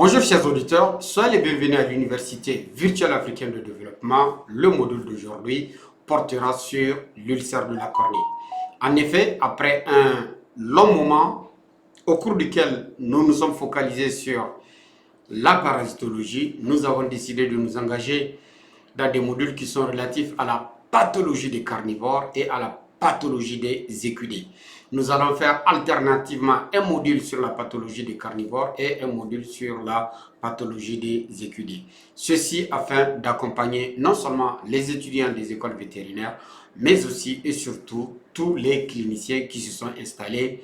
Bonjour chers auditeurs, soyez les bienvenus à l'Université virtuelle africaine de développement. Le module d'aujourd'hui portera sur l'ulcère de la cornée. En effet, après un long moment au cours duquel nous nous sommes focalisés sur la parasitologie, nous avons décidé de nous engager dans des modules qui sont relatifs à la pathologie des carnivores et à la pathologie des équidés. Nous allons faire alternativement un module sur la pathologie des carnivores et un module sur la pathologie des équidés. Ceci afin d'accompagner non seulement les étudiants des écoles vétérinaires, mais aussi et surtout tous les cliniciens qui se sont installés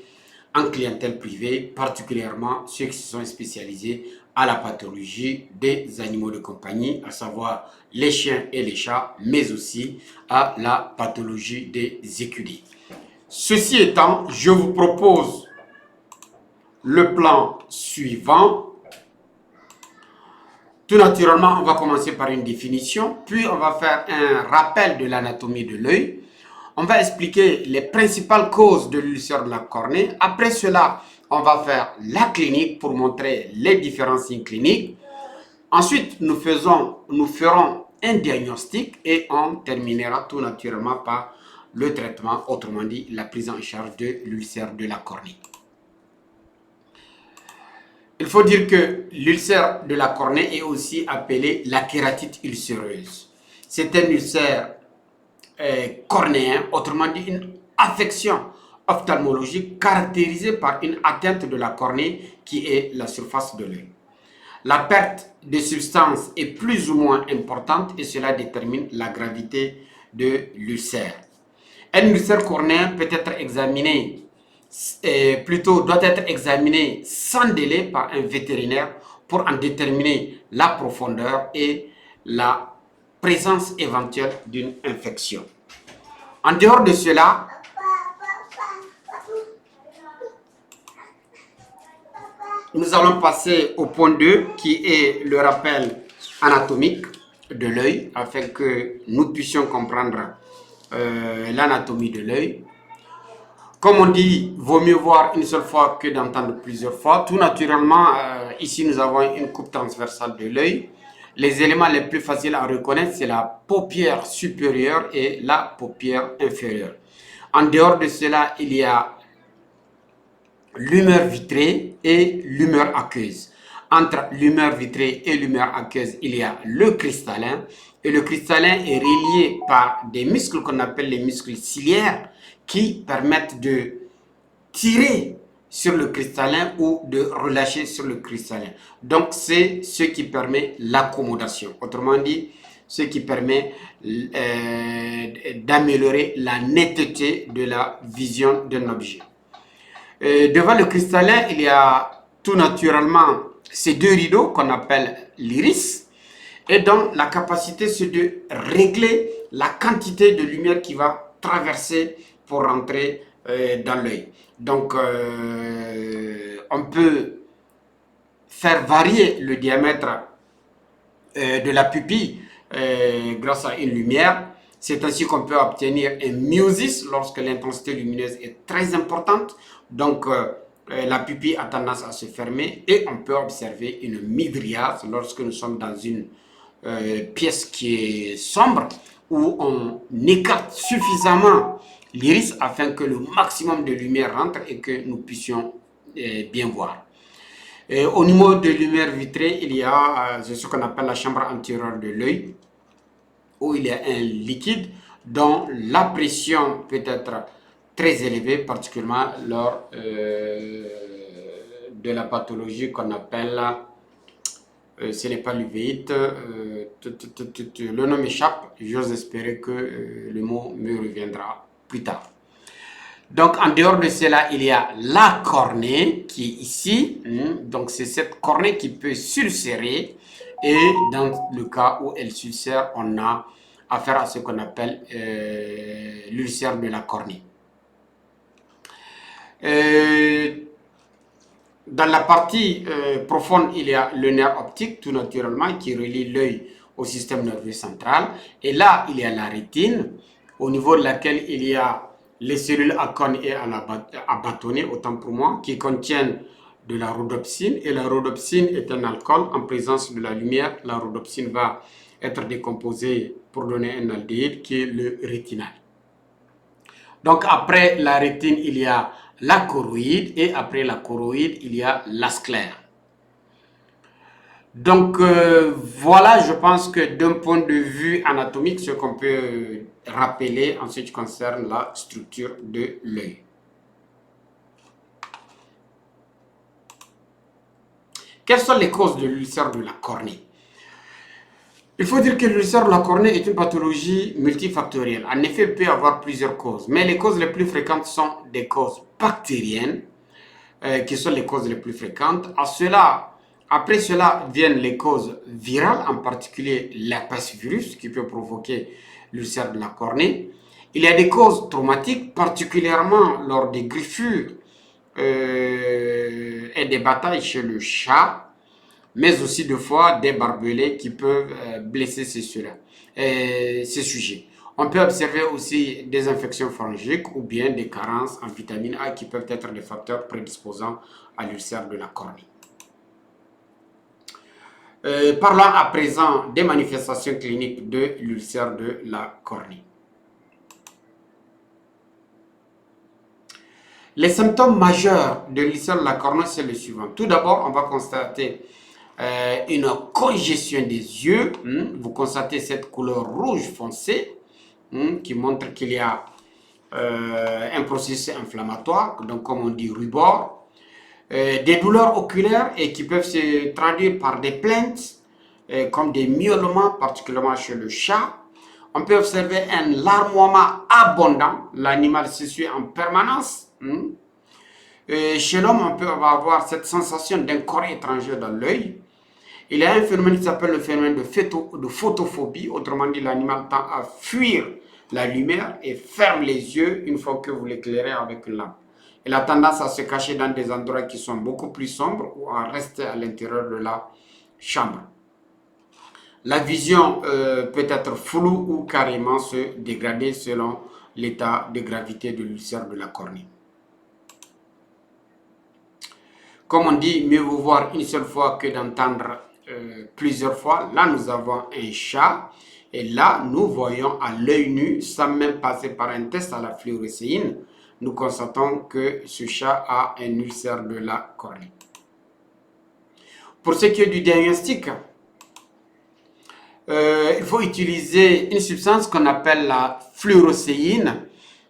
en clientèle privée, particulièrement ceux qui se sont spécialisés à la pathologie des animaux de compagnie, à savoir les chiens et les chats, mais aussi à la pathologie des écudés. Ceci étant, je vous propose le plan suivant. Tout naturellement, on va commencer par une définition, puis on va faire un rappel de l'anatomie de l'œil. On va expliquer les principales causes de l'ulcère de la cornée. Après cela, on va faire la clinique pour montrer les différents signes cliniques. Ensuite, nous ferons un diagnostic et on terminera tout naturellement par le traitement, autrement dit la prise en charge de l'ulcère de la cornée. Il faut dire que l'ulcère de la cornée est aussi appelé la kératite ulcéreuse. C'est un ulcère cornéen, autrement dit une affection ophtalmologique caractérisée par une atteinte de la cornée qui est la surface de l'œil. La perte de substance est plus ou moins importante et cela détermine la gravité de l'ulcère. Un ulcère cornéen peut être examiné, doit être examiné sans délai par un vétérinaire pour en déterminer la profondeur et la présence éventuelle d'une infection. En dehors de cela, nous allons passer au point 2 qui est le rappel anatomique de l'œil afin que nous puissions comprendre l'anatomie de l'œil. Comme on dit, vaut mieux voir une seule fois que d'entendre plusieurs fois. Tout naturellement, ici nous avons une coupe transversale de l'œil. Les éléments les plus faciles à reconnaître, c'est la paupière supérieure et la paupière inférieure. En dehors de cela, il y a l'humeur vitrée et l'humeur aqueuse. Entre l'humeur vitrée et l'humeur aqueuse, il y a le cristallin. Et le cristallin est relié par des muscles qu'on appelle les muscles ciliaires qui permettent de tirer sur le cristallin ou de relâcher sur le cristallin. Donc, c'est ce qui permet l'accommodation. Autrement dit, ce qui permet d'améliorer la netteté de la vision d'un objet. Devant le cristallin, il y a tout naturellement ces deux rideaux qu'on appelle l'iris. Et donc, la capacité, c'est de régler la quantité de lumière qui va traverser pour rentrer dans l'œil. Donc, on peut faire varier le diamètre de la pupille grâce à une lumière. C'est ainsi qu'on peut obtenir un myosis lorsque l'intensité lumineuse est très importante. Donc, la pupille a tendance à se fermer et on peut observer une mydriase lorsque nous sommes dans une pièce qui est sombre où on écarte suffisamment l'iris afin que le maximum de lumière rentre et que nous puissions bien voir. Au niveau de lumière vitrée, il y a ce qu'on appelle la chambre antérieure de l'œil, où il y a un liquide dont la pression peut être très élevée, particulièrement lors de la pathologie qu'on appelle, ce n'est pas l'uvéite, le nom m'échappe, j'ose espérer que le mot me reviendra plus tard. Donc, en dehors de cela, il y a la cornée qui est ici. Donc, c'est cette cornée qui peut s'ulcérer. Et dans le cas où elle s'ulcère, on a affaire à ce qu'on appelle l'ulcère de la cornée. Dans la partie profonde, il y a le nerf optique, tout naturellement, qui relie l'œil au système nerveux central. Et là, il y a la rétine, au niveau de laquelle il y a les cellules à cône et à bâtonnet, autant pour moi, qui contiennent de la rhodopsine. Et la rhodopsine est un alcool en présence de la lumière. La rhodopsine va être décomposée pour donner un aldéhyde qui est le rétinal. Donc après la rétine, il y a la choroïde et après la choroïde, il y a la sclère. Donc voilà, je pense que d'un point de vue anatomique, ce qu'on peut rappeler en ce qui concerne la structure de l'œil. Quelles sont les causes de l'ulcère de la cornée? Il faut dire que l'ulcère de la cornée est une pathologie multifactorielle. En effet, il peut y avoir plusieurs causes, mais les causes les plus fréquentes sont des causes bactériennes, qui sont les causes les plus fréquentes. Après cela viennent les causes virales, en particulier l'herpès virus, qui peut provoquer l'ulcère de la cornée. Il y a des causes traumatiques, particulièrement lors des griffures et des batailles chez le chat, mais aussi de fois des barbelés qui peuvent blesser ces sujets. On peut observer aussi des infections pharyngiques ou bien des carences en vitamine A qui peuvent être des facteurs prédisposants à l'ulcère de la cornée. Parlons à présent des manifestations cliniques de l'ulcère de la cornée. Les symptômes majeurs de l'ulcère de la cornée, c'est le suivant. Tout d'abord, on va constater une congestion des yeux. Vous constatez cette couleur rouge foncé qui montre qu'il y a un processus inflammatoire, donc comme on dit rubor. Des douleurs oculaires et qui peuvent se traduire par des plaintes comme des miaulements, particulièrement chez le chat. On peut observer un larmoiement abondant, l'animal s'essuie en permanence. Chez l'homme, on peut avoir cette sensation d'un corps étranger dans l'œil. Il y a un phénomène qui s'appelle le phénomène de photophobie, autrement dit l'animal tend à fuir la lumière et ferme les yeux une fois que vous l'éclairez avec une lampe. Il a tendance à se cacher dans des endroits qui sont beaucoup plus sombres ou à rester à l'intérieur de la chambre. La vision peut être floue ou carrément se dégrader selon l'état de gravité de l'ulcère de la cornée. Comme on dit, mieux vaut voir une seule fois que d'entendre plusieurs fois. Là, nous avons un chat et là, nous voyons à l'œil nu, sans même passer par un test à la fluorescéine, nous constatons que ce chat a un ulcère de la cornée. Pour ce qui est du diagnostic, il faut utiliser une substance qu'on appelle la fluorescéine.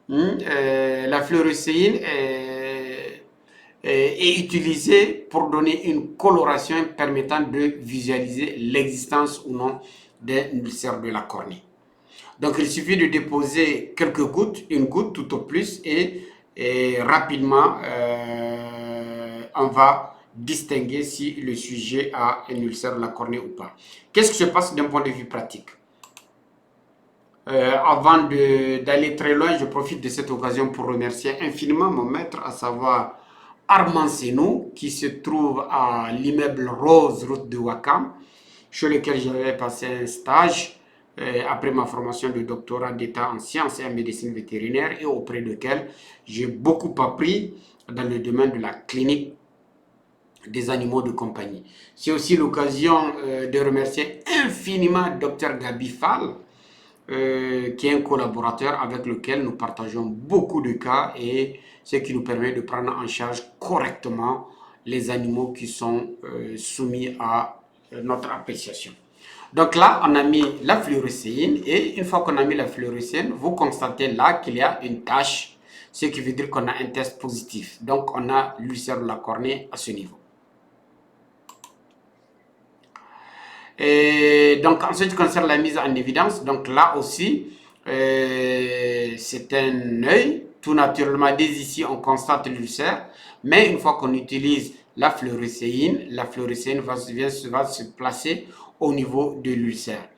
La fluorescéine est utilisée pour donner une coloration permettant de visualiser l'existence ou non d'un ulcère de la cornée. Donc il suffit de déposer quelques gouttes, une goutte tout au plus, et rapidement on va distinguer si le sujet a un ulcère de la cornée ou pas. Qu'est-ce qui se passe d'un point de vue pratique? Avant d'aller très loin, je profite de cette occasion pour remercier infiniment mon maître, à savoir Armand Senou, qui se trouve à l'immeuble Rose, route de Ouakam, chez lequel j'avais passé un stage après ma formation de doctorat d'état en sciences et en médecine vétérinaire et auprès duquel j'ai beaucoup appris dans le domaine de la clinique des animaux de compagnie. C'est aussi l'occasion de remercier infiniment Dr Gabi Fall, qui est un collaborateur avec lequel nous partageons beaucoup de cas et ce qui nous permet de prendre en charge correctement les animaux qui sont soumis à notre appréciation. Donc là, on a mis la fluorescéine et une fois qu'on a mis la fluorescéine, vous constatez là qu'il y a une tache, ce qui veut dire qu'on a un test positif. Donc on a l'ulcère de la cornée à ce niveau. Et donc en ce qui concerne la mise en évidence, donc là aussi, c'est un œil. Tout naturellement, dès ici, on constate l'ulcère. Mais une fois qu'on utilise la fluorescéine va se placer au niveau de l'ulcère.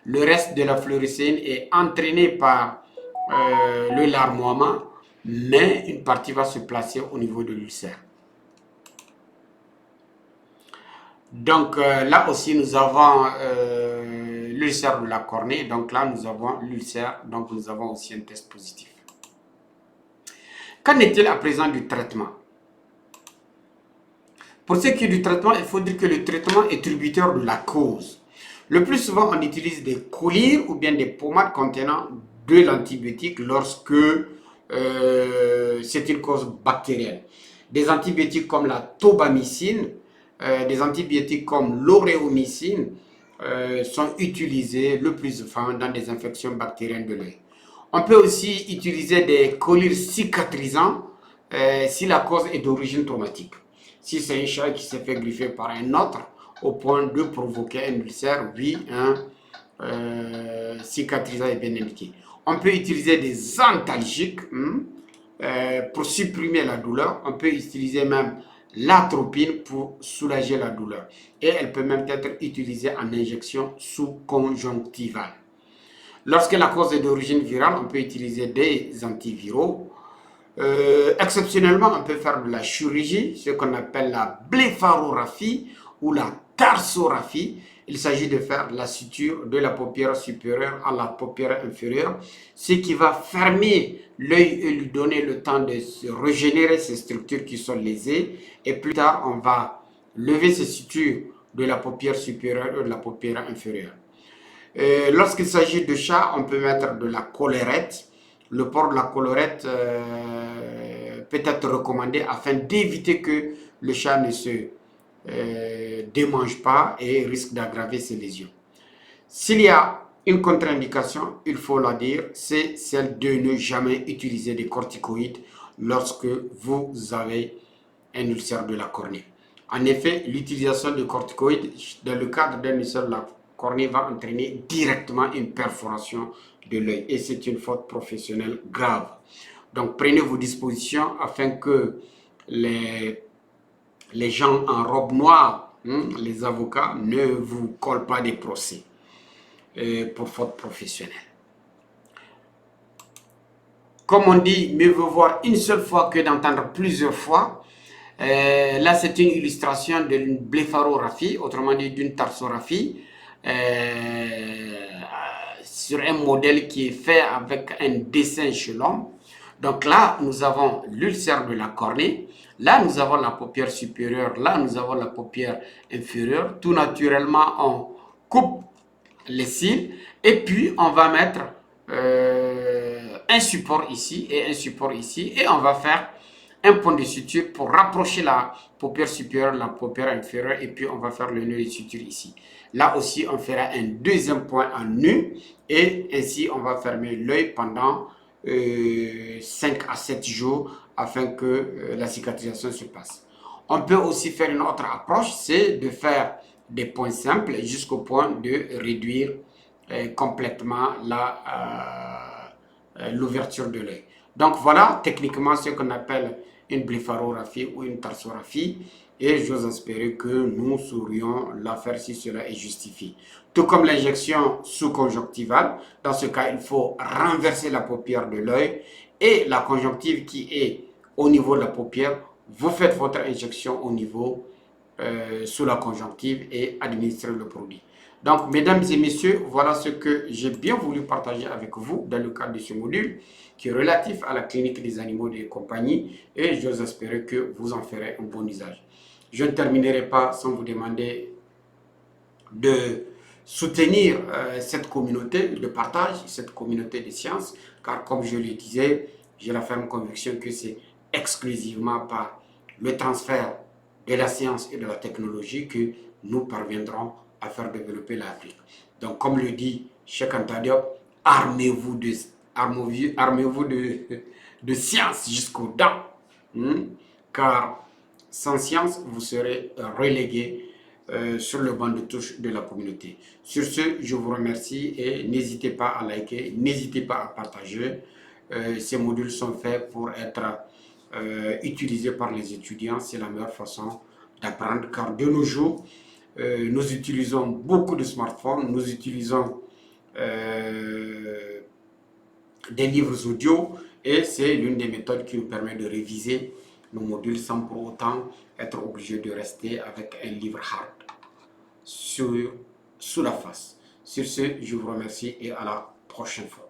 Le reste de la fluorescéine est entraîné par le larmoiement, mais une partie va se placer au niveau de l'ulcère. Donc là aussi, nous avons l'ulcère de la cornée. Donc là, nous avons l'ulcère. Donc nous avons aussi un test positif. Qu'en est-il à présent du traitement? Pour ce qui est du traitement, il faut dire que le traitement est tributaire de la cause. Le plus souvent, on utilise des collyres ou bien des pommades contenant de l'antibiotique lorsque c'est une cause bactérienne. Des antibiotiques comme la tobamycine, des antibiotiques comme l'oréomycine sont utilisés le plus souvent dans des infections bactériennes de l'œil. On peut aussi utiliser des collyres cicatrisants si la cause est d'origine traumatique. Si c'est un chat qui s'est fait griffer par un autre au point de provoquer un ulcère, oui, un cicatrisant est bien indiqué. On peut utiliser des antalgiques pour supprimer la douleur. On peut utiliser même l'atropine pour soulager la douleur. Et elle peut même être utilisée en injection sous-conjonctivale. Lorsque la cause est d'origine virale, on peut utiliser des antiviraux. Exceptionnellement, on peut faire de la chirurgie, ce qu'on appelle la blépharographie ou la tarsographie. Il s'agit de faire la suture de la paupière supérieure à la paupière inférieure, ce qui va fermer l'œil et lui donner le temps de se régénérer ces structures qui sont lésées. Et plus tard, on va lever ces sutures de la paupière supérieure et de la paupière inférieure. Lorsqu'il s'agit de chat, on peut mettre de la collerette. Le port de la collerette peut être recommandé afin d'éviter que le chat ne se démange pas et risque d'aggraver ses lésions. S'il y a une contre-indication, il faut la dire, c'est celle de ne jamais utiliser des corticoïdes lorsque vous avez un ulcère de la cornée. En effet, l'utilisation de corticoïdes dans le cadre d'un ulcère de la cornée va entraîner directement une perforation de l'œil et c'est une faute professionnelle grave. Donc prenez vos dispositions afin que les gens en robe noire, les avocats, ne vous collent pas des procès pour faute professionnelle. Comme on dit, mieux vaut voir une seule fois que d'entendre plusieurs fois. Là, c'est une illustration d'une blépharographie, autrement dit d'une tarsographie, sur un modèle qui est fait avec un dessin chez l'homme. Donc là, nous avons l'ulcère de la cornée, là, nous avons la paupière supérieure, là, nous avons la paupière inférieure. Tout naturellement, on coupe les cils et puis on va mettre un support ici et un support ici et on va faire un point de suture pour rapprocher la paupière supérieure, la paupière inférieure et puis on va faire le nœud de suture ici. Là aussi, on fera un deuxième point en nu et ainsi on va fermer l'œil pendant 5 à 7 jours afin que la cicatrisation se passe. On peut aussi faire une autre approche, c'est de faire des points simples jusqu'au point de réduire complètement l'ouverture de l'œil. Donc voilà techniquement ce qu'on appelle une blépharographie ou une tarsographie et j'ose espérer que nous saurions la faire si cela est justifié. Tout comme l'injection sous-conjonctivale, dans ce cas, il faut renverser la paupière de l'œil et la conjonctive qui est au niveau de la paupière, vous faites votre injection au niveau sous la conjonctive et administrez le produit. Donc, mesdames et messieurs, voilà ce que j'ai bien voulu partager avec vous dans le cadre de ce module qui est relatif à la clinique des animaux de compagnie et j'ose espérer que vous en ferez un bon usage. Je ne terminerai pas sans vous demander de soutenir cette communauté de partage, cette communauté de sciences, car comme je le disais, j'ai la ferme conviction que c'est exclusivement par le transfert de la science et de la technologie que nous parviendrons à faire développer l'Afrique. Donc, comme le dit Cheikh Anta Diop, armez-vous de science jusqu'aux dents, car sans science, vous serez relégué sur le banc de touche de la communauté. Sur ce, je vous remercie et n'hésitez pas à liker, n'hésitez pas à partager. Ces modules sont faits pour être utilisés par les étudiants. C'est la meilleure façon d'apprendre car de nos jours, nous utilisons beaucoup de smartphones, nous utilisons des livres audio et c'est l'une des méthodes qui nous permet de réviser nos modules sans pour autant être obligé de rester avec un livre hard sous la face. Sur ce, je vous remercie et à la prochaine fois.